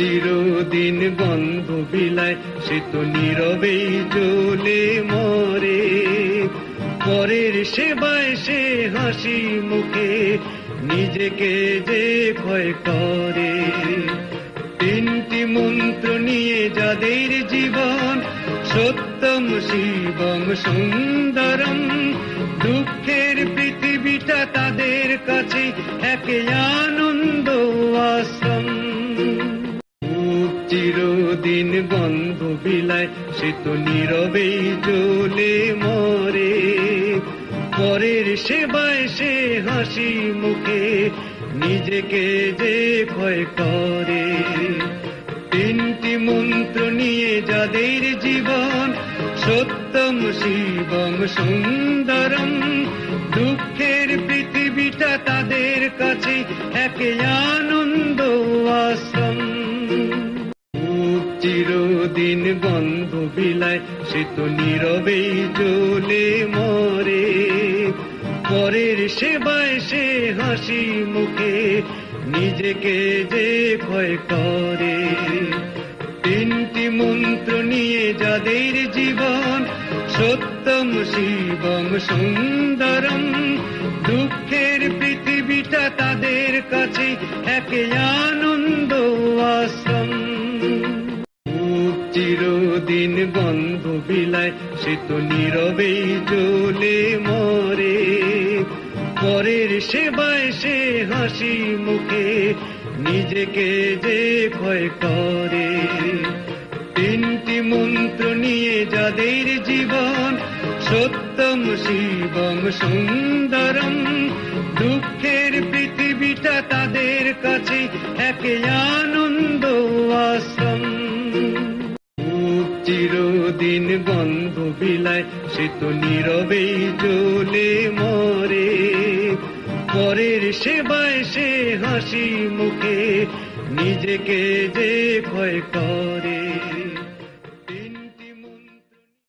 চিরদিন গন্ধ বিলায় সে তো নীরবেই জ্বলে মরে। পরের সেবায় সে হাসি মুখে নিজেকে যে ক্ষয় করে। তিনটি মন্ত্র নিয়ে যাদের জীবন, সত্যম শিবম সুন্দরম, দুঃখের পৃথিবীটা তাদের কাছে এক আনন্দ আশ্রম। চিরদিন গন্ধ বিলায় সে তো নীরবেই জ্বলে মরে। পরের সেবায় সে হাসি মুখে নিজেকে যে ক্ষয় করে। তিনটি মন্ত্র নিয়ে যাদের জীবন, সত্যম শিবম সুন্দরম, দুঃখের পৃথিবীটা তাদের কাছে এক আনন্দ আশ্রম। চিরদিন গন্ধ বিলায় সে তো নীরবেই জ্বলে মরে। পরের সেবায় সে হাসি মুখে নিজেকে যে ক্ষয় করে। তিনটি মন্ত্র নিয়ে যাদের জীবন, সত্যম শিবম সুন্দরম, দুঃখের পৃথিবীটা তাদের কাছে এক আনন্দ আশ্রম। চিরদিন গন্ধ বিলায় সে তো নীরবেই জ্বলে মরে। পরের সেবায় সে হাসি মুখে নিজেকে যে ক্ষয় করে। তিনটি মন্ত্র নিয়ে যাদের জীবন, সত্যম শিবম সুন্দরম, দুঃখের পৃথিবীটা তাদের কাছে এক আনন্দ আশ্রম। চিরদিন গন্ধ বিলায় সে তো নীরবেই জ্বলে মরে। পরের সেবায় সে হাসি মুখে নিজেকে যে ক্ষয় করে।